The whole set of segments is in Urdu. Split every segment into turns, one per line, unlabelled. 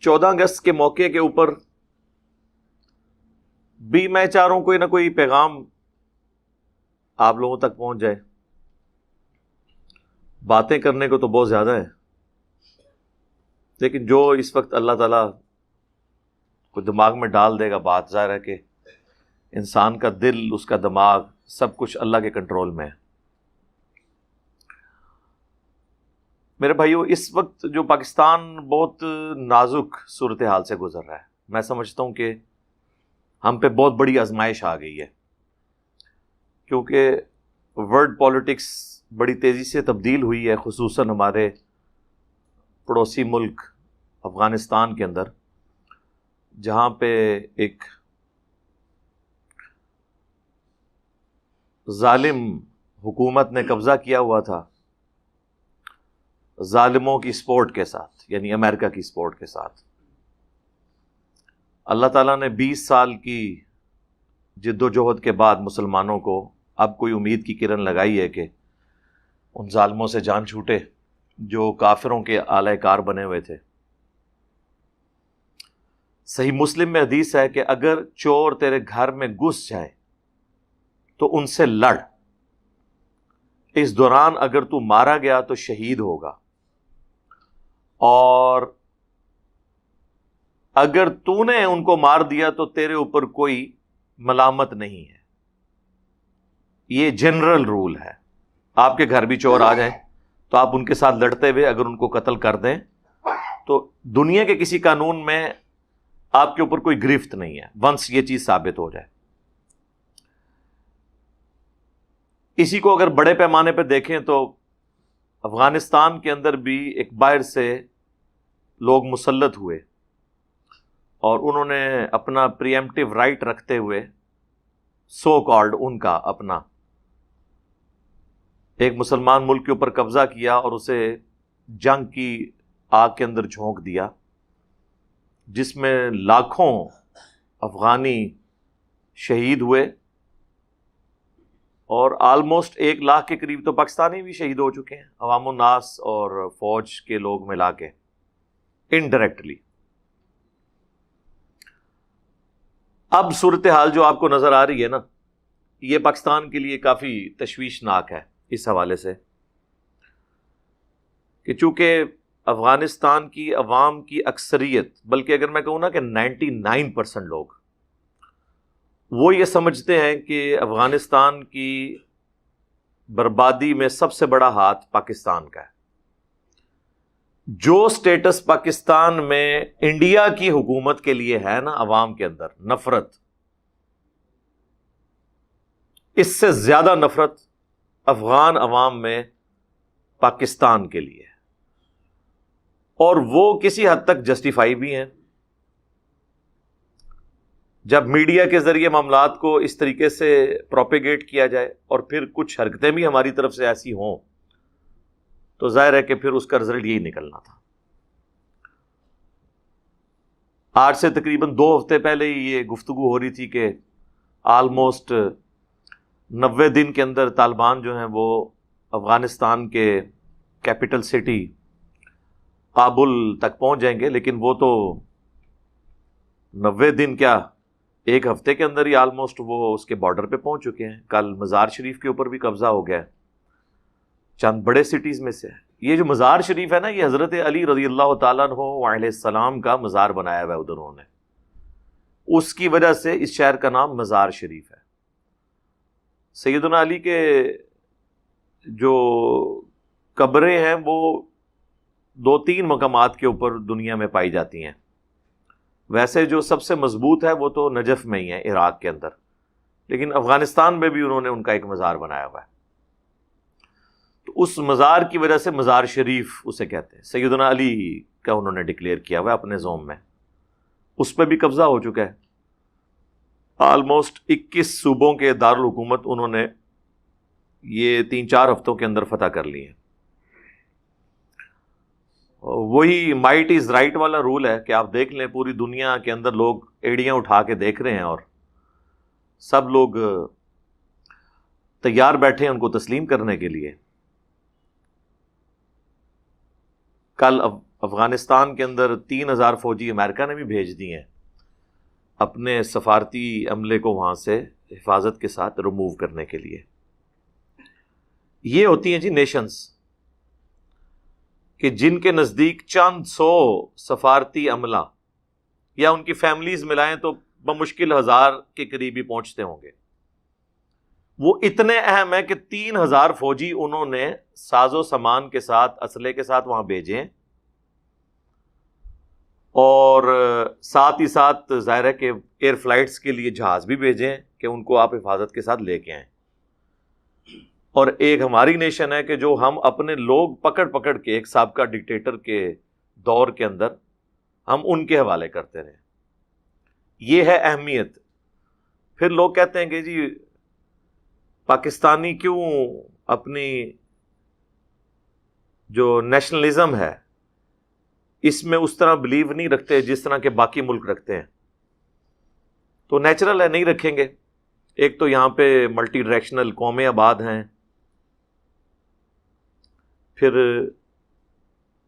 14 اگست کے موقع کے اوپر بھی میں چاہ رہا ہوں کوئی نہ کوئی پیغام آپ لوگوں تک پہنچ جائے. باتیں کرنے کو تو بہت زیادہ ہے، لیکن جو اس وقت اللہ تعالیٰ کو دماغ میں ڈال دے گا بات، ظاہر ہے کہ انسان کا دل، اس کا دماغ، سب کچھ اللہ کے کنٹرول میں ہے. میرے بھائیو، اس وقت جو پاکستان بہت نازک صورتحال سے گزر رہا ہے، میں سمجھتا ہوں کہ ہم پہ بہت بڑی آزمائش آ گئی ہے، کیونکہ ورلڈ پالیٹکس بڑی تیزی سے تبدیل ہوئی ہے، خصوصاً ہمارے پڑوسی ملک افغانستان کے اندر، جہاں پہ ایک ظالم حکومت نے قبضہ کیا ہوا تھا ظالموں کی سپورٹ کے ساتھ، یعنی امریکہ کی سپورٹ کے ساتھ. اللہ تعالیٰ نے 20 سال کی جد و جہد کے بعد مسلمانوں کو اب کوئی امید کی کرن لگائی ہے کہ ان ظالموں سے جان چھوٹے جو کافروں کے اعلی کار بنے ہوئے تھے. صحیح مسلم میں حدیث ہے کہ اگر چور تیرے گھر میں گھس جائے تو ان سے لڑ، اس دوران اگر تو مارا گیا تو شہید ہوگا، اور اگر تو نے ان کو مار دیا تو تیرے اوپر کوئی ملامت نہیں ہے. یہ جنرل رول ہے. آپ کے گھر بھی چور آ جائیں تو آپ ان کے ساتھ لڑتے ہوئے اگر ان کو قتل کر دیں تو دنیا کے کسی قانون میں آپ کے اوپر کوئی گرفت نہیں ہے، ونس یہ چیز ثابت ہو جائے. اسی کو اگر بڑے پیمانے پہ دیکھیں تو افغانستان کے اندر بھی ایک باہر سے لوگ مسلط ہوئے اور انہوں نے اپنا پریمپٹیو رائٹ رکھتے ہوئے سو کالڈ ان کا اپنا ایک مسلمان ملک کے اوپر قبضہ کیا اور اسے جنگ کی آگ کے اندر جھونک دیا، جس میں لاکھوں افغانی شہید ہوئے اور آلموسٹ 1 لاکھ کے قریب تو پاکستانی بھی شہید ہو چکے ہیں، عوام الناس اور فوج کے لوگ ملا کے انڈائریکٹلی. اب صورتحال جو آپ کو نظر آ رہی ہے نا، یہ پاکستان کے لیے کافی تشویشناک ہے اس حوالے سے کہ چونکہ افغانستان کی عوام کی اکثریت، بلکہ اگر میں کہوں نا کہ 99% لوگ وہ یہ سمجھتے ہیں کہ افغانستان کی بربادی میں سب سے بڑا ہاتھ پاکستان کا ہے. جو سٹیٹس پاکستان میں انڈیا کی حکومت کے لیے ہے نا عوام کے اندر نفرت، اس سے زیادہ نفرت افغان عوام میں پاکستان کے لیے ہے، اور وہ کسی حد تک جسٹیفائی بھی ہیں. جب میڈیا کے ذریعے معاملات کو اس طریقے سے پروپیگیٹ کیا جائے اور پھر کچھ حرکتیں بھی ہماری طرف سے ایسی ہوں تو ظاہر ہے کہ پھر اس کا رزلٹ یہی نکلنا تھا. آج سے تقریباً 2 ہفتے پہلے ہی یہ گفتگو ہو رہی تھی کہ آلموسٹ 90 دن کے اندر طالبان جو ہیں وہ افغانستان کے کیپٹل سٹی کابل تک پہنچ جائیں گے، لیکن وہ تو 90 دن کیا 1 ہفتے کے اندر ہی آلموسٹ وہ اس کے بارڈر پہ پہنچ چکے ہیں. کل مزار شریف کے اوپر بھی قبضہ ہو گیا ہے، چند بڑے سٹیز میں سے. یہ جو مزار شریف ہے نا، یہ حضرت علی رضی اللہ تعالیٰ عنہ علیہ السلام کا مزار بنایا ہوا ہے ادھر انہوں نے، اس کی وجہ سے اس شہر کا نام مزار شریف ہے. سیدنا علی کے جو قبریں ہیں وہ 2-3 مقامات کے اوپر دنیا میں پائی جاتی ہیں. ویسے جو سب سے مضبوط ہے وہ تو نجف میں ہی ہے، عراق کے اندر، لیکن افغانستان میں بھی انہوں نے ان کا ایک مزار بنایا ہوا ہے. تو اس مزار کی وجہ سے مزار شریف اسے کہتے ہیں. سیدنا علی کا انہوں نے ڈکلیئر کیا ہوا ہے اپنے زوم میں، اس پہ بھی قبضہ ہو چکا ہے. آلموسٹ 21 صوبوں کے دارالحکومت انہوں نے یہ 3-4 ہفتوں کے اندر فتح کر لی ہیں. وہی مائٹ از رائٹ والا رول ہے کہ آپ دیکھ لیں پوری دنیا کے اندر لوگ ایڑیاں اٹھا کے دیکھ رہے ہیں اور سب لوگ تیار بیٹھے ہیں ان کو تسلیم کرنے کے لیے. کل افغانستان کے اندر 3,000 فوجی امریکہ نے بھی بھیج دی ہیں اپنے سفارتی عملے کو وہاں سے حفاظت کے ساتھ ریموو کرنے کے لیے. یہ ہوتی ہیں جی نیشنز کہ جن کے نزدیک چند سو سفارتی عملہ یا ان کی فیملیز ملائیں تو بمشکل 1,000 کے قریب ہی پہنچتے ہوں گے. وہ اتنے اہم ہیں کہ 3,000 فوجی انہوں نے ساز و سامان کے ساتھ اسلحے کے ساتھ وہاں بھیجیں اور ساتھ ہی ساتھ ظاہر ہے کہ ایئر فلائٹس کے لیے جہاز بھی بھیجیں کہ ان کو آپ حفاظت کے ساتھ لے کے آئیں. اور ایک ہماری نیشن ہے کہ جو ہم اپنے لوگ پکڑ پکڑ کے ایک سابقہ ڈکٹیٹر کے دور کے اندر ہم ان کے حوالے کرتے رہے. یہ ہے اہمیت. پھر لوگ کہتے ہیں کہ جی پاکستانی کیوں اپنی جو نیشنلزم ہے اس میں اس طرح بلیو نہیں رکھتے جس طرح کے باقی ملک رکھتے ہیں. تو نیچرل ہے نہیں رکھیں گے. ایک تو یہاں پہ ملٹی ڈائریکشنل قومیں آباد ہیں, پھر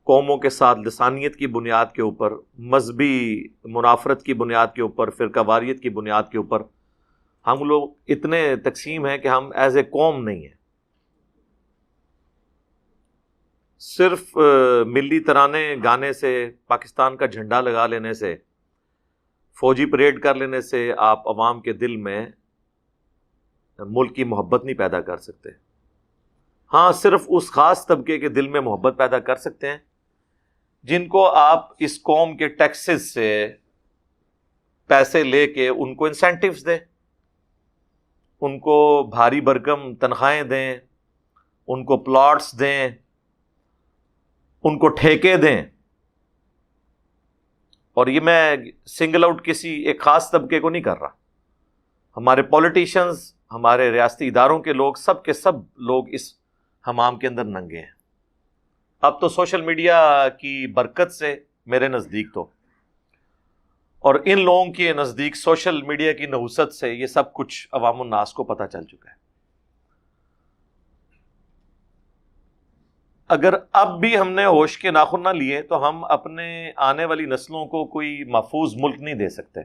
قوموں کے ساتھ لسانیت کی بنیاد کے اوپر, مذہبی منافرت کی بنیاد کے اوپر, فرقہ واریت کی بنیاد کے اوپر ہم لوگ اتنے تقسیم ہیں کہ ہم ایز اے قوم نہیں ہیں. صرف ملی ترانے گانے سے, پاکستان کا جھنڈا لگا لینے سے, فوجی پریڈ کر لینے سے آپ عوام کے دل میں ملک کی محبت نہیں پیدا کر سکتے. ہاں صرف اس خاص طبقے کے دل میں محبت پیدا کر سکتے ہیں جن کو آپ اس قوم کے ٹیکسز سے پیسے لے کے ان کو انسینٹیوز دیں, ان کو بھاری بھرکم تنخواہیں دیں, ان کو پلاٹس دیں, ان کو ٹھیکے دیں. اور یہ میں سنگل آؤٹ کسی ایک خاص طبقے کو نہیں کر رہا. ہمارے پولیٹیشنز, ہمارے ریاستی اداروں کے لوگ, سب کے سب لوگ اس حمام کے اندر ننگے ہیں. اب تو سوشل میڈیا کی برکت سے میرے نزدیک تو, اور ان لوگوں کے نزدیک سوشل میڈیا کی نحوست سے یہ سب کچھ عوام الناس کو پتہ چل چکا ہے. اگر اب بھی ہم نے ہوش کے ناخن نہ لیے تو ہم اپنے آنے والی نسلوں کو کوئی محفوظ ملک نہیں دے سکتے.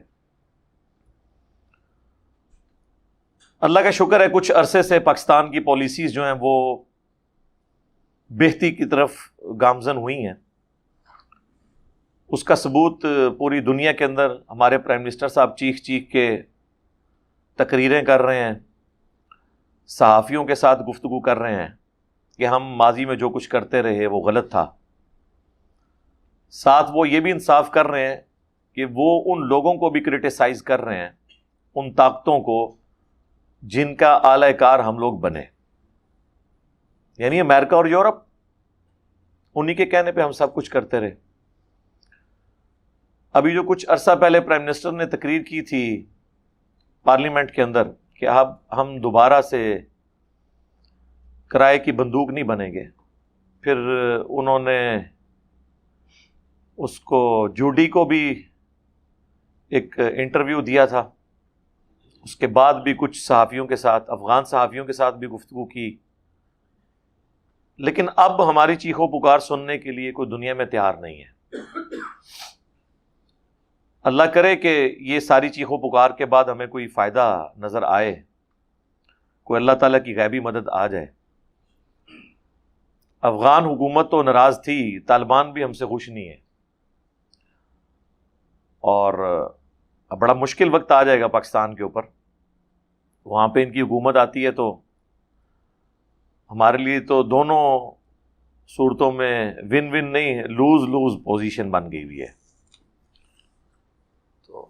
اللہ کا شکر ہے کچھ عرصے سے پاکستان کی پالیسیز جو ہیں وہ بہتری کی طرف گامزن ہوئی ہیں. اس کا ثبوت پوری دنیا کے اندر ہمارے پرائم منسٹر صاحب چیخ چیخ کے تقریریں کر رہے ہیں, صحافیوں کے ساتھ گفتگو کر رہے ہیں کہ ہم ماضی میں جو کچھ کرتے رہے وہ غلط تھا. ساتھ وہ یہ بھی انصاف کر رہے ہیں کہ وہ ان لوگوں کو بھی کرٹیسائز کر رہے ہیں, ان طاقتوں کو جن کا اعلی کار ہم لوگ بنے, یعنی امریکہ اور یورپ, انہی کے کہنے پہ ہم سب کچھ کرتے رہے. ابھی جو کچھ عرصہ پہلے پرائم منسٹر نے تقریر کی تھی پارلیمنٹ کے اندر کہ اب ہم دوبارہ سے کرائے کی بندوق نہیں بنیں گے, پھر انہوں نے اس کو جوڈی کو بھی ایک انٹرویو دیا تھا, اس کے بعد بھی کچھ صحافیوں کے ساتھ, افغان صحافیوں کے ساتھ بھی گفتگو کی. لیکن اب ہماری چیخو پکار سننے کے لیے کوئی دنیا میں تیار نہیں ہے. اللہ کرے کہ یہ ساری چیخو پکار کے بعد ہمیں کوئی فائدہ نظر آئے, کوئی اللہ تعالیٰ کی غیبی مدد آ جائے. افغان حکومت تو ناراض تھی, طالبان بھی ہم سے خوش نہیں ہے, اور بڑا مشکل وقت آ جائے گا پاکستان کے اوپر. وہاں پہ ان کی حکومت آتی ہے تو ہمارے لیے تو دونوں صورتوں میں ون ون نہیں, لوز لوز پوزیشن بن گئی ہوئی ہے. تو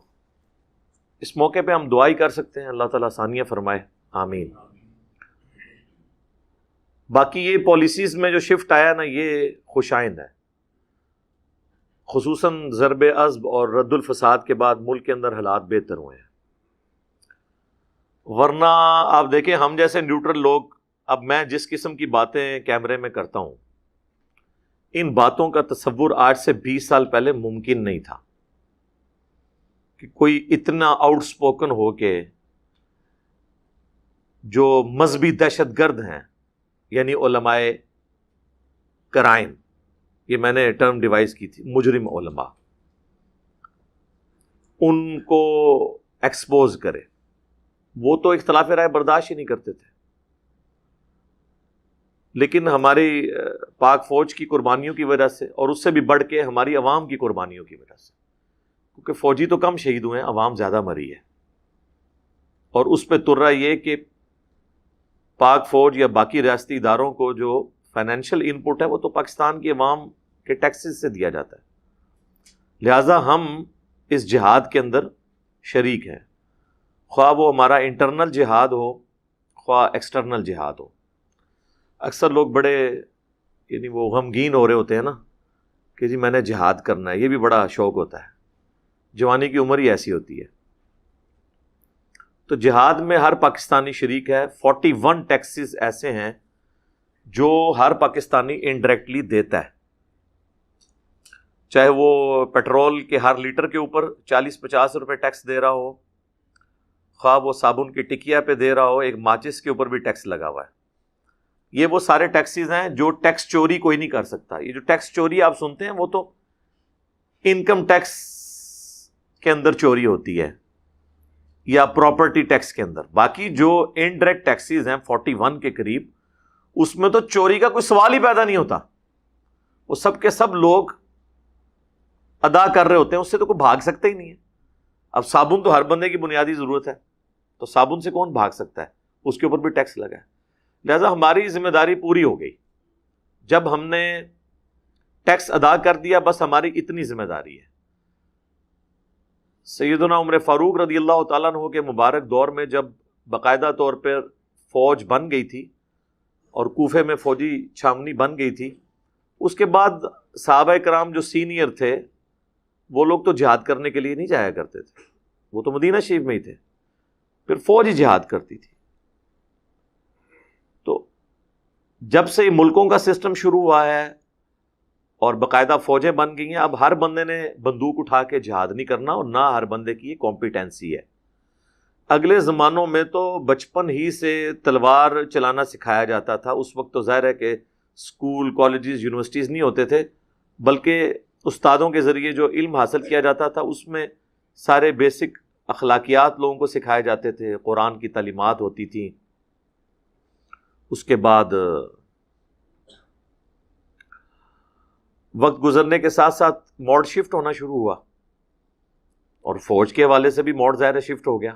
اس موقع پہ ہم دعائی کر سکتے ہیں, اللہ تعالیٰ آسانیاں فرمائے, آمین. باقی یہ پالیسیز میں جو شفٹ آیا نا یہ خوش آئند ہے, خصوصاً ضرب عصب اور رد الفساد کے بعد ملک کے اندر حالات بہتر ہوئے ہیں. ورنہ آپ دیکھیں ہم جیسے نیوٹرل لوگ, اب میں جس قسم کی باتیں کیمرے میں کرتا ہوں, ان باتوں کا تصور آج سے 20 سال پہلے ممکن نہیں تھا کہ کوئی اتنا آؤٹ سپوکن ہو کے جو مذہبی دہشت گرد ہیں یعنی علماء کرائم, یہ میں نے ٹرم ڈیوائز کی تھی، مجرم علماء، ان کو ایکسپوز کرے. وہ تو اختلاف رائے برداشت ہی نہیں کرتے تھے، لیکن ہماری پاک فوج کی قربانیوں کی وجہ سے، اور اس سے بھی بڑھ کے ہماری عوام کی قربانیوں کی وجہ سے، کیونکہ فوجی تو کم شہید ہوئے ہیں، عوام زیادہ مری ہے. اور اس پہ تر رہا یہ کہ پاک فوج یا باقی ریاستی اداروں کو جو فائنینشیل ان پٹ ہے وہ تو پاکستان کی عوام کے ٹیکسز سے دیا جاتا ہے. لہٰذا ہم اس جہاد کے اندر شریک ہیں، خواہ وہ ہمارا انٹرنل جہاد ہو خواہ ایکسٹرنل جہاد ہو. اکثر لوگ بڑے یعنی وہ غمگین ہو رہے ہوتے ہیں نا کہ جی میں نے جہاد کرنا ہے، یہ بھی بڑا شوق ہوتا ہے، جوانی کی عمر ہی ایسی ہوتی ہے. تو جہاد میں ہر پاکستانی شریک ہے. 41 ٹیکسز ایسے ہیں جو ہر پاکستانی انڈائریکٹلی دیتا ہے، چاہے وہ پیٹرول کے ہر لیٹر کے اوپر 40-50 روپے ٹیکس دے رہا ہو، خواہ وہ صابن کی ٹکیا پہ دے رہا ہو، ایک ماچس کے اوپر بھی ٹیکس لگا ہوا ہے. یہ وہ سارے ٹیکسز ہیں جو ٹیکس چوری کوئی نہیں کر سکتا. یہ جو ٹیکس چوری آپ سنتے ہیں وہ تو انکم ٹیکس کے اندر چوری ہوتی ہے یا پراپرٹی ٹیکس کے اندر. باقی جو انڈائریکٹ ٹیکسز ہیں 41 کے قریب، اس میں تو چوری کا کوئی سوال ہی پیدا نہیں ہوتا. وہ سب کے سب لوگ ادا کر رہے ہوتے ہیں، اس سے تو کوئی بھاگ سکتا ہی نہیں ہے. اب صابن تو ہر بندے کی بنیادی ضرورت ہے، تو صابن سے کون بھاگ سکتا ہے؟ اس کے اوپر بھی ٹیکس لگا ہے. لہذا ہماری ذمہ داری پوری ہو گئی. جب ہم نے ٹیکس ادا کر دیا بس ہماری اتنی ذمہ داری ہے. سیدنا عمر فاروق رضی اللہ تعالیٰ عنہ کے مبارک دور میں جب باقاعدہ طور پر فوج بن گئی تھی اور کوفے میں فوجی چھاونی بن گئی تھی، اس کے بعد صحابہ کرام جو سینئر تھے وہ لوگ تو جہاد کرنے کے لیے نہیں جایا کرتے تھے، وہ تو مدینہ شریف میں ہی تھے، پھر فوج ہی جہاد کرتی تھی. تو جب سے ملکوں کا سسٹم شروع ہوا ہے اور باقاعدہ فوجیں بن گئی ہیں، اب ہر بندے نے بندوق اٹھا کے جہاد نہیں کرنا، اور نہ ہر بندے کی یہ کمپیٹنسی ہے. اگلے زمانوں میں تو بچپن ہی سے تلوار چلانا سکھایا جاتا تھا. اس وقت تو ظاہر ہے کہ اسکول، کالجز، یونیورسٹیز نہیں ہوتے تھے، بلکہ استادوں کے ذریعے جو علم حاصل کیا جاتا تھا اس میں سارے بیسک اخلاقیات لوگوں کو سکھائے جاتے تھے، قرآن کی تعلیمات ہوتی تھیں. اس کے بعد وقت گزرنے کے ساتھ ساتھ موڈ شفٹ ہونا شروع ہوا، اور فوج کے حوالے سے بھی موڈ ظاہر شفٹ ہو گیا.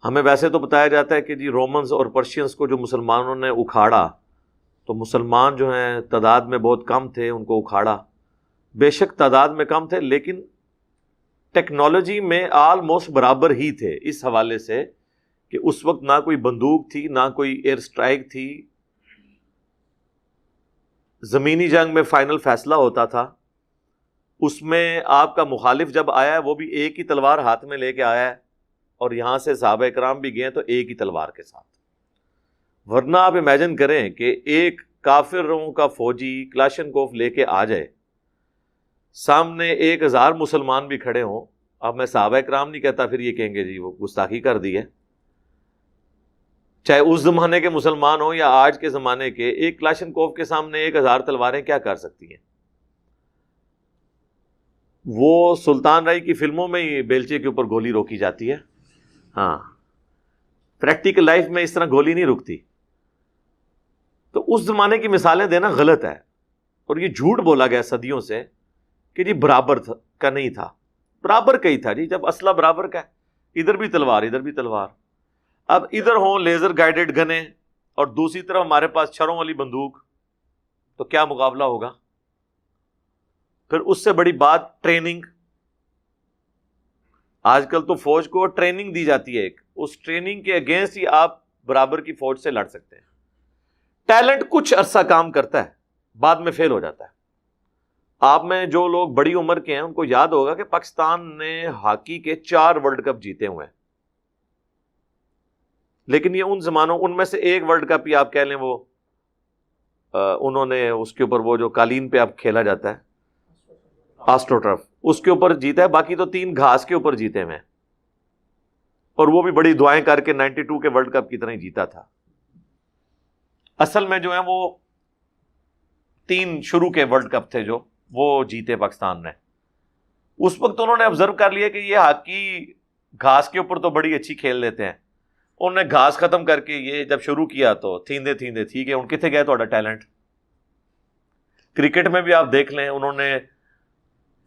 ہمیں ویسے تو بتایا جاتا ہے کہ جی رومنز اور پرشینز کو جو مسلمانوں نے اکھاڑا، تو مسلمان جو ہیں تعداد میں بہت کم تھے، ان کو اکھاڑا. بے شک تعداد میں کم تھے لیکن ٹیکنالوجی میں آلموسٹ برابر ہی تھے، اس حوالے سے کہ اس وقت نہ کوئی بندوق تھی، نہ کوئی ایئر سٹرائک تھی. زمینی جنگ میں فائنل فیصلہ ہوتا تھا، اس میں آپ کا مخالف جب آیا ہے وہ بھی ایک ہی تلوار ہاتھ میں لے کے آیا ہے، اور یہاں سے صحابہ کرام بھی گئے تو ایک ہی تلوار کے ساتھ. ورنہ آپ امیجن کریں کہ ایک کافروں کا فوجی کلاشنکوف لے کے آ جائے، سامنے 1000 مسلمان بھی کھڑے ہوں. اب میں صحابہ کرام نہیں کہتا، پھر یہ کہیں گے جی وہ گستاخی کر دی ہے. چاہے اس زمانے کے مسلمان ہوں یا آج کے زمانے کے، ایک کلاشنکوف کے سامنے 1000 تلواریں کیا کر سکتی ہیں؟ وہ سلطان رائی کی فلموں میں ہی بیلچے کے اوپر گولی روکی جاتی ہے، ہاں، پریکٹیکل لائف میں اس طرح گولی نہیں رکتی. تو اس زمانے کی مثالیں دینا غلط ہے، اور یہ جھوٹ بولا گیا صدیوں سے کہ جی برابر کا نہیں تھا. برابر کا ہی تھا جی، جب اسلحہ برابر کا ہے، ادھر بھی تلوار ادھر بھی تلوار. اب ادھر ہوں لیزر گائیڈڈ گنیں اور دوسری طرف ہمارے پاس چھروں والی بندوق، تو کیا مقابلہ ہوگا؟ پھر اس سے بڑی بات ٹریننگ. آج کل تو فوج کو ٹریننگ دی جاتی ہے ایک، اس ٹریننگ کے اگینسٹ ہی آپ برابر کی فوج سے لڑ سکتے ہیں. ٹیلنٹ کچھ عرصہ کام کرتا ہے، بعد میں فیل ہو جاتا ہے. آپ میں جو لوگ بڑی عمر کے ہیں ان کو یاد ہوگا کہ پاکستان نے ہاکی کے 4 ورلڈ کپ جیتے ہوئے ہیں، لیکن یہ ان زمانوں، ان میں سے ایک ورلڈ کپ ہی آپ کہہ لیں وہ انہوں نے اس کے اوپر وہ جو قالین پہ اب کھیلا جاتا ہے آسٹرو ٹرف، اس کے اوپر جیتا ہے. باقی تو 3 گھاس کے اوپر جیتے ہوئے ہیں، اور وہ بھی بڑی دعائیں کر کے 92 کے ورلڈ کپ کی طرح ہی جیتا تھا. اصل میں جو ہے وہ 3 شروع کے ورلڈ کپ تھے جو وہ جیتے پاکستان نے، اس وقت انہوں نے آبزرو کر لیا کہ یہ ہاکی گھاس کے اوپر تو بڑی اچھی کھیل لیتے ہیں. انہوں نے گھاس ختم کر کے یہ جب شروع کیا تو تھیندے ٹھیک ہے ان کتنے گئے تھوڑا ٹیلنٹ. کرکٹ میں بھی آپ دیکھ لیں، انہوں نے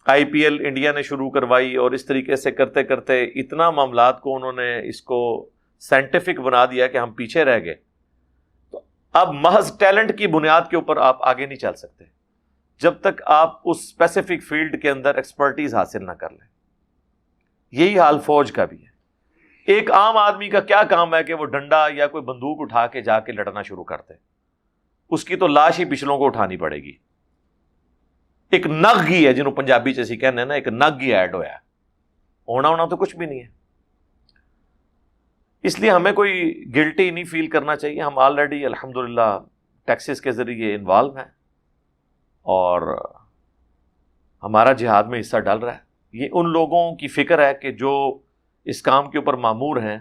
آئی پی ایل انڈیا نے شروع کروائی اور اس طریقے سے کرتے کرتے اتنا معاملات کو انہوں نے اس کو سائنٹیفک بنا دیا کہ ہم پیچھے رہ گئے. تو اب محض ٹیلنٹ کی بنیاد کے اوپر آپ آگے نہیں چل سکتے جب تک آپ اس اسپیسیفک فیلڈ کے اندر ایکسپرٹیز حاصل نہ کر لیں. یہی حال فوج کا بھی ہے. ایک عام آدمی کا کیا کام ہے کہ وہ ڈنڈا یا کوئی بندوق اٹھا کے جا کے لڑنا شروع کرتے، اس کی تو لاش ہی پچھلوں کو اٹھانی پڑے گی. ایک نگ ہی ہے جنہوں پنجابی چ اسی کہنے نا، ایک نگ ہی ایڈ ہوا ہے، ہونا تو کچھ بھی نہیں ہے. اس لیے ہمیں کوئی گلٹی نہیں فیل کرنا چاہیے. ہم آلریڈی الحمدللہ ٹیکسس کے ذریعے انوالو ہیں اور ہمارا جہاد میں حصہ ڈال رہا ہے. یہ ان لوگوں کی فکر ہے کہ جو اس کام کے اوپر مامور ہیں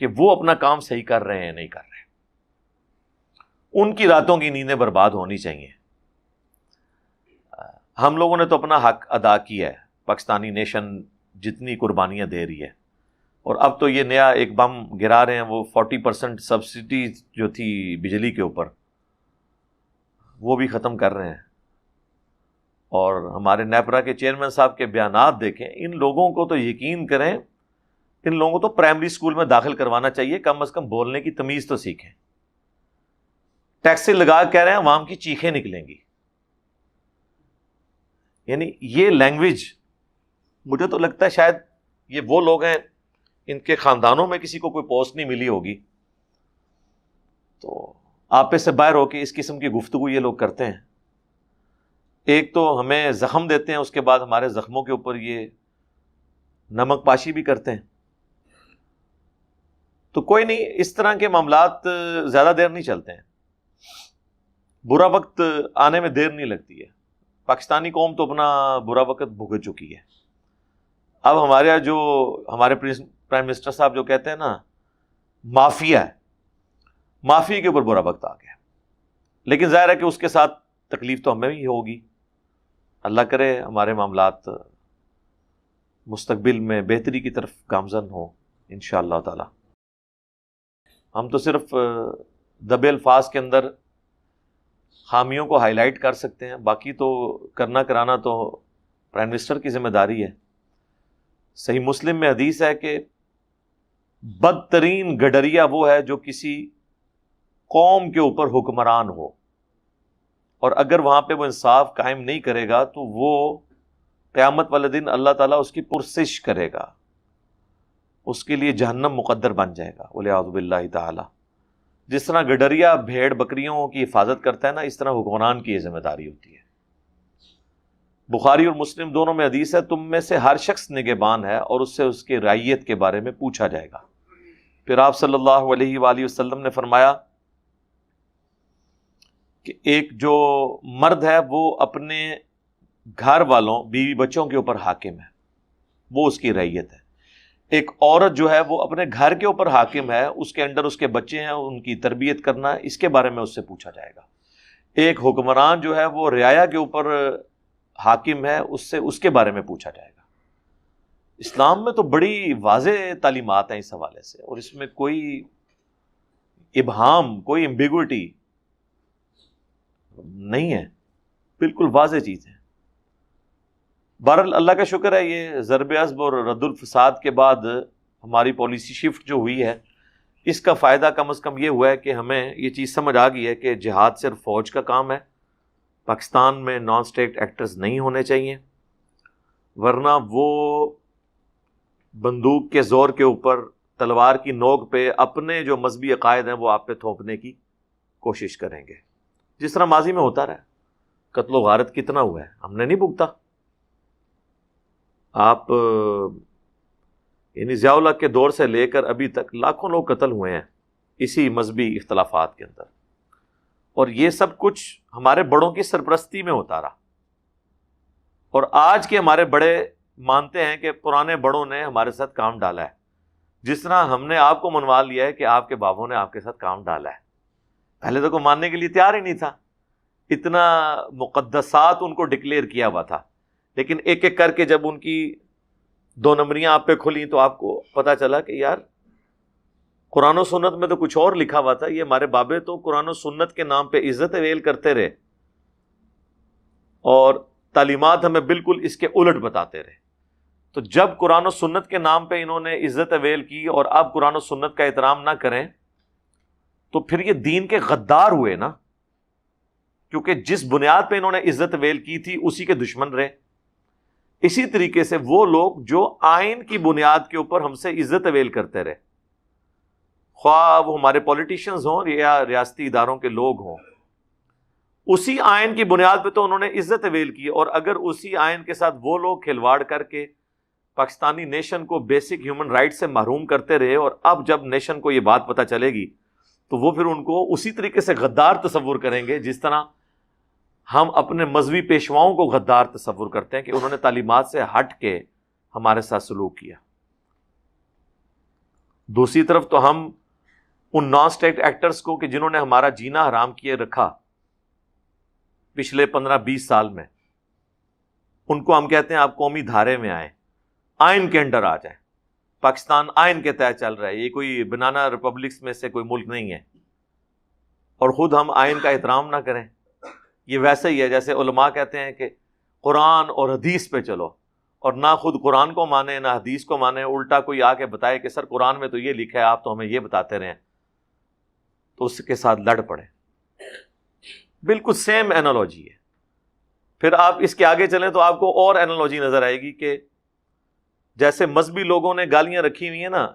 کہ وہ اپنا کام صحیح کر رہے ہیں نہیں کر رہے. ان کی راتوں کی نیندیں برباد ہونی چاہیے. ہم لوگوں نے تو اپنا حق ادا کیا ہے، پاکستانی نیشن جتنی قربانیاں دے رہی ہے، اور اب تو یہ نیا ایک بم گرا رہے ہیں، وہ 40% سبسڈی جو تھی بجلی کے اوپر وہ بھی ختم کر رہے ہیں. اور ہمارے نیپرا کے چیئرمین صاحب کے بیانات دیکھیں. ان لوگوں کو تو یقین کریں، ان لوگوں کو تو پرائمری اسکول میں داخل کروانا چاہیے، کم از کم بولنے کی تمیز تو سیکھیں. ٹیکسی لگا کہہ رہے ہیں عوام کی چیخیں نکلیں گی. یعنی یہ لینگویج مجھے تو لگتا ہے شاید یہ وہ لوگ ہیں ان کے خاندانوں میں کسی کو کوئی پوسٹ نہیں ملی ہوگی تو آپے سے باہر ہو کے اس قسم کی گفتگو یہ لوگ کرتے ہیں. ایک تو ہمیں زخم دیتے ہیں، اس کے بعد ہمارے زخموں کے اوپر یہ نمک پاشی بھی کرتے ہیں. تو کوئی نہیں، اس طرح کے معاملات زیادہ دیر نہیں چلتے ہیں، برا وقت آنے میں دیر نہیں لگتی ہے. پاکستانی قوم تو اپنا برا وقت بھگت چکی ہے. اب ہمارے پرائم منسٹر صاحب جو کہتے ہیں نا مافیا ہے، مافیا کے اوپر برا وقت آ گیا. لیکن ظاہر ہے کہ اس کے ساتھ تکلیف تو ہمیں ہی ہوگی. اللہ کرے ہمارے معاملات مستقبل میں بہتری کی طرف گامزن ہوں انشاءاللہ تعالی. ہم تو صرف دبے الفاظ کے اندر خامیوں کو ہائی لائٹ کر سکتے ہیں، باقی تو کرنا کرانا تو پرائم منسٹر کی ذمہ داری ہے. صحیح مسلم میں حدیث ہے کہ بدترین گڈریا وہ ہے جو کسی قوم کے اوپر حکمران ہو، اور اگر وہاں پہ وہ انصاف قائم نہیں کرے گا تو وہ قیامت والے دن اللہ تعالیٰ اس کی پرسش کرے گا، اس کے لیے جہنم مقدر بن جائے گا والعیاذ باللہ تعالیٰ. جس طرح گڈریا بھیڑ بکریوں کی حفاظت کرتا ہے نا، اس طرح حکمران کی یہ ذمہ داری ہوتی ہے. بخاری اور مسلم دونوں میں حدیث ہے تم میں سے ہر شخص نگہبان ہے اور اس سے اس کے رعیت کے بارے میں پوچھا جائے گا. پھر آپ صلی اللہ علیہ وآلہ وسلم نے فرمایا کہ ایک جو مرد ہے وہ اپنے گھر والوں بیوی بچوں کے اوپر حاکم ہے، وہ اس کی رعیت ہے. ایک عورت جو ہے وہ اپنے گھر کے اوپر حاکم ہے، اس کے انڈر اس کے بچے ہیں، ان کی تربیت کرنا، اس کے بارے میں اس سے پوچھا جائے گا. ایک حکمران جو ہے وہ رعایا کے اوپر حاکم ہے، اس سے اس کے بارے میں پوچھا جائے گا. اسلام میں تو بڑی واضح تعلیمات ہیں اس حوالے سے، اور اس میں کوئی ابہام، کوئی ایمبیگوٹی نہیں ہے، بالکل واضح چیز ہے. بہرحال اللہ کا شکر ہے یہ ضرب عصب اور رد الفساد کے بعد ہماری پالیسی شفٹ جو ہوئی ہے، اس کا فائدہ کم از کم یہ ہوا ہے کہ ہمیں یہ چیز سمجھ آ گئی ہے کہ جہاد صرف فوج کا کام ہے. پاکستان میں نان اسٹیٹ ایکٹرز نہیں ہونے چاہیے، ورنہ وہ بندوق کے زور کے اوپر، تلوار کی نوک پہ اپنے جو مذہبی عقائد ہیں وہ آپ پہ تھوپنے کی کوشش کریں گے، جس طرح ماضی میں ہوتا رہا. قتل و غارت کتنا ہوا ہے، ہم نے نہیں بھگتا. آپ یعنی ضیاء الحق کے دور سے لے کر ابھی تک لاکھوں لوگ قتل ہوئے ہیں اسی مذہبی اختلافات کے اندر، اور یہ سب کچھ ہمارے بڑوں کی سرپرستی میں ہوتا رہا. اور آج کے ہمارے بڑے مانتے ہیں کہ پرانے بڑوں نے ہمارے ساتھ کام ڈالا ہے، جس طرح ہم نے آپ کو منوا لیا ہے کہ آپ کے بابوں نے آپ کے ساتھ کام ڈالا ہے. پہلے تو کوئی ماننے کے لیے تیار ہی نہیں تھا، اتنا مقدسات ان کو ڈکلیئر کیا ہوا تھا، لیکن ایک ایک کر کے جب ان کی 2 نمبریاں آپ پہ کھلی تو آپ کو پتا چلا کہ یار قرآن و سنت میں تو کچھ اور لکھا ہوا تھا، یہ ہمارے بابے تو قرآن و سنت کے نام پہ عزت ویل کرتے رہے اور تعلیمات ہمیں بالکل اس کے الٹ بتاتے رہے. تو جب قرآن و سنت کے نام پہ انہوں نے عزت ویل کی اور اب قرآن و سنت کا احترام نہ کریں تو پھر یہ دین کے غدار ہوئے نا، کیونکہ جس بنیاد پہ انہوں نے عزت ویل کی تھی اسی کے دشمن رہے. اسی طریقے سے وہ لوگ جو آئین کی بنیاد کے اوپر ہم سے عزت ویل کرتے رہے، خواہ وہ ہمارے پولیٹیشنز ہوں یا ریاستی اداروں کے لوگ ہوں، اسی آئین کی بنیاد پہ تو انہوں نے عزت ویل کی. اور اگر اسی آئین کے ساتھ وہ لوگ کھلواڑ کر کے پاکستانی نیشن کو بیسک ہیومن رائٹ سے محروم کرتے رہے، اور اب جب نیشن کو یہ بات پتہ چلے گی تو وہ پھر ان کو اسی طریقے سے غدار تصور کریں گے جس طرح ہم اپنے مذہبی پیشواؤں کو غدار تصور کرتے ہیں کہ انہوں نے تعلیمات سے ہٹ کے ہمارے ساتھ سلوک کیا. دوسری طرف تو ہم ان نان اسٹیٹ ایکٹرز کو کہ جنہوں نے ہمارا جینا حرام کیے رکھا پچھلے 15-20 سال میں، ان کو ہم کہتے ہیں آپ قومی دھارے میں آئیں، آئین کے انڈر آ جائیں. پاکستان آئین کے تحت چل رہا ہے، یہ کوئی بنانا ریپبلکس میں سے کوئی ملک نہیں ہے، اور خود ہم آئین کا احترام نہ کریں. یہ ویسے ہی ہے جیسے علماء کہتے ہیں کہ قرآن اور حدیث پہ چلو، اور نہ خود قرآن کو مانے نہ حدیث کو مانے، الٹا کوئی آ کے بتائے کہ سر قرآن میں تو یہ لکھا ہے، آپ تو ہمیں یہ بتاتے رہیں، تو اس کے ساتھ لڑ پڑے. بالکل سیم اینالوجی ہے. پھر آپ اس کے آگے چلیں تو آپ کو اور اینالوجی نظر آئے گی کہ جیسے مذہبی لوگوں نے گالیاں رکھی ہوئی ہیں نا،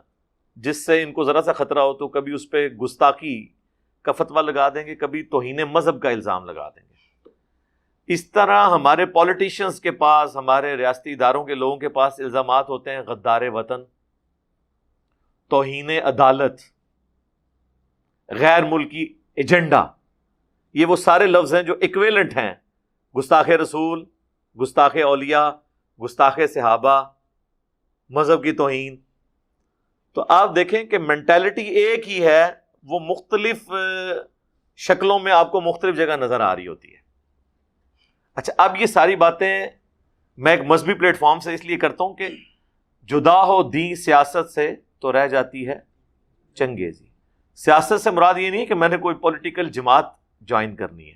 جس سے ان کو ذرا سا خطرہ ہو تو کبھی اس پہ گستاخی کا فتویٰ لگا دیں گے، کبھی توہین مذہب کا الزام لگا دیں گے. اس طرح ہمارے پولیٹیشنز کے پاس، ہمارے ریاستی اداروں کے لوگوں کے پاس الزامات ہوتے ہیں غدار وطن، توہین عدالت، غیر ملکی ایجنڈا. یہ وہ سارے لفظ ہیں جو ایکویلنٹ ہیں، گستاخ رسول، گستاخ اولیاء، گستاخ صحابہ، مذہب کی توہین. تو آپ دیکھیں کہ مینٹالٹی ایک ہی ہے، وہ مختلف شکلوں میں آپ کو مختلف جگہ نظر آ رہی ہوتی ہے. اچھا، اب یہ ساری باتیں میں ایک مذہبی پلیٹ فارم سے اس لیے کرتا ہوں کہ جدا ہو دین سیاست سے تو رہ جاتی ہے چنگیزی. سیاست سے مراد یہ نہیں کہ میں نے کوئی پولیٹیکل جماعت جوائن کرنی ہے،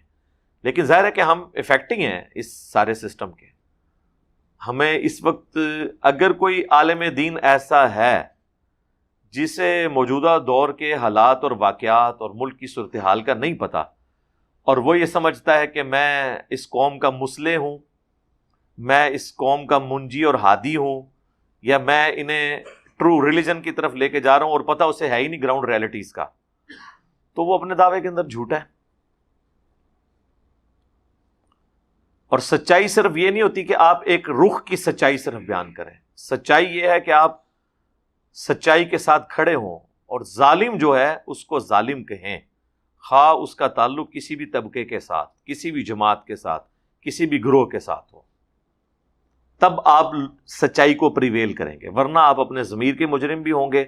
لیکن ظاہر ہے کہ ہم افیکٹنگ ہیں اس سارے سسٹم کے. ہمیں اس وقت اگر کوئی عالم دین ایسا ہے جسے موجودہ دور کے حالات اور واقعات اور ملک کی صورتحال کا نہیں پتہ، اور وہ یہ سمجھتا ہے کہ میں اس قوم کا مصلح ہوں، میں اس قوم کا منجی اور ہادی ہوں، یا میں انہیں ٹرو ریلیجن کی طرف لے کے جا رہا ہوں، اور پتہ اسے ہے ہی نہیں گراؤنڈ ریئلٹیز کا، تو وہ اپنے دعوے کے اندر جھوٹا ہے. اور سچائی صرف یہ نہیں ہوتی کہ آپ ایک رخ کی سچائی صرف بیان کریں. سچائی یہ ہے کہ آپ سچائی کے ساتھ کھڑے ہوں، اور ظالم جو ہے اس کو ظالم کہیں، خواہ اس کا تعلق کسی بھی طبقے کے ساتھ، کسی بھی جماعت کے ساتھ، کسی بھی گروہ کے ساتھ ہو. تب آپ سچائی کو پریویل کریں گے، ورنہ آپ اپنے ضمیر کے مجرم بھی ہوں گے،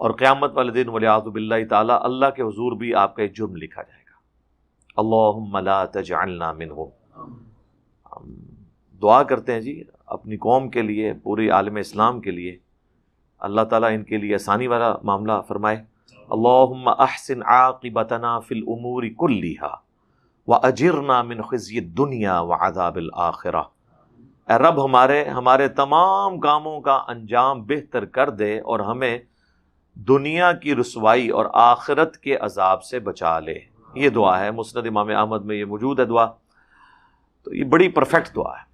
اور قیامت والے دن والعیاذ باللہ تعالی اللہ کے حضور بھی آپ کا ایک جرم لکھا جائے گا. اللہم لا تجعلنا منہم. ہم دعا کرتے ہیں جی اپنی قوم کے لیے، پوری عالم اسلام کے لیے، اللہ تعالیٰ ان کے لیے آسانی والا معاملہ فرمائے. اللہم احسن عاقبتنا فی الامور کلھا واجرنا من خزی الدنیا وعذاب الآخرہ. اے رب ہمارے تمام کاموں کا انجام بہتر کر دے، اور ہمیں دنیا کی رسوائی اور آخرت کے عذاب سے بچا لے. یہ دعا ہے، مسند امام احمد میں یہ موجود ہے دعا. تو یہ بڑی پرفیکٹ دعا ہے.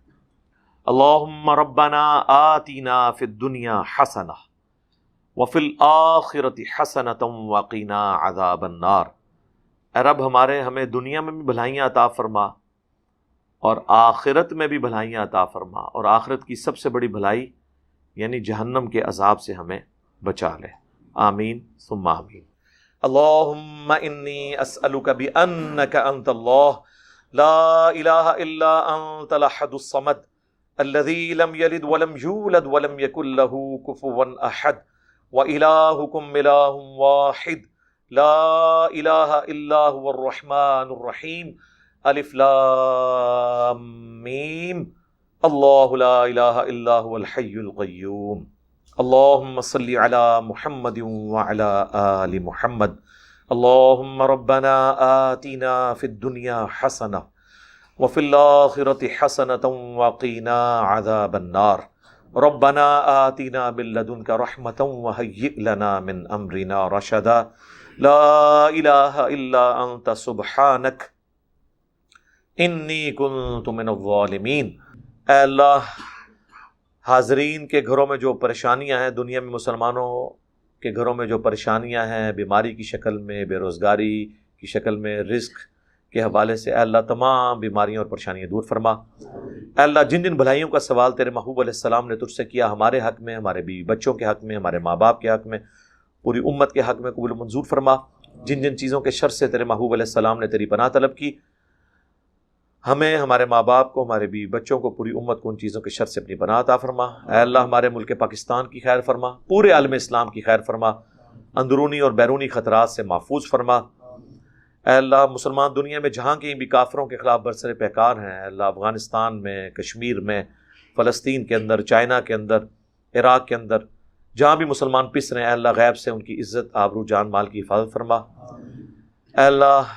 اللہم ربنا آتنا فی الدنیا حسنہ وفی الآخرۃ حسنۃ وقنا عذاب النار. اے رب ہمیں دنیا میں بھی بھلائیاں عطا فرما، اور آخرت میں بھی بھلائیاں عطا فرما، اور آخرت کی سب سے بڑی بھلائی یعنی جہنم کے عذاب سے ہمیں بچا لے. آمین ثم آمین. اللہم انی اسألک بأنک انت اللہ لا الہ الا انت الاحد الصمد الذی لم یلد ولم یولد ولم یکن لہ کفوا احد وإلہکم الہ واحد لا الہ الا هو الرحمن الرحیم الف لام میم اللہ لا الہ الا هو الحی القیوم اللہم صلی علی محمد وعلی آل محمد اللہم ربنا آتنا فی الدنیا حسنہ وفی الآخرۃ حسنۃ وقنا عذاب النار ربنا آتنا من لدنک رحمۃ وہیئ لنا من امرنا رشدا لا الہ الا انت سبحانک انی کنت من الظالمین۔ اے اللہ، حاضرین کے گھروں میں جو پریشانیاں ہیں، دنیا میں مسلمانوں کے گھروں میں جو پریشانیاں ہیں، بیماری کی شکل میں، بے روزگاری کی شکل میں، رزق کے حوالے سے، اے اللہ تمام بیماریاں اور پریشانیاں دور فرما۔ اے اللہ، جن جن بھلائیوں کا سوال تیرے محبوب علیہ السلام نے تجھ سے کیا، ہمارے حق میں، ہمارے بیوی بچوں کے حق میں، ہمارے ماں باپ کے حق میں، پوری امت کے حق میں قبول و منظور فرما۔ جن جن چیزوں کے شر سے تیرے محبوب علیہ السلام نے تیری پناہ طلب کی، ہمیں، ہمارے ماں باپ کو، ہمارے بیوی بچوں کو، پوری امت کو ان چیزوں کے شر سے اپنی پناہ عطا فرما۔ اے اللہ، ہمارے ملک پاکستان کی خیر فرما، پورے عالم اسلام کی خیر فرما، اندرونی اور بیرونی خطرات سے محفوظ فرما۔ اے اللہ، مسلمان دنیا میں جہاں کہیں بھی کافروں کے خلاف برسر پیکار ہیں، اے اللہ، افغانستان میں، کشمیر میں، فلسطین کے اندر، چائنا کے اندر، عراق کے اندر، جہاں بھی مسلمان پس رہے ہیں، اے اللہ غیب سے ان کی عزت، آبرو، جان مال کی حفاظت فرما۔ اے اللہ،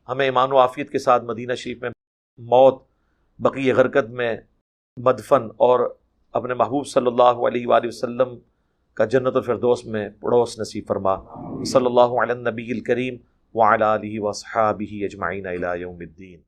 ہمیں ایمان و عافیت کے ساتھ مدینہ شریف میں موت، بقیع غرقد میں مدفن اور اپنے محبوب صلی اللہ علیہ وآلہ وسلم کا جنت الفردوس میں پڑوس نصیب فرما۔ صلی اللہ علی النبی الکریم وعلی آلہ وصحابہ اجمعین الی یوم الدین۔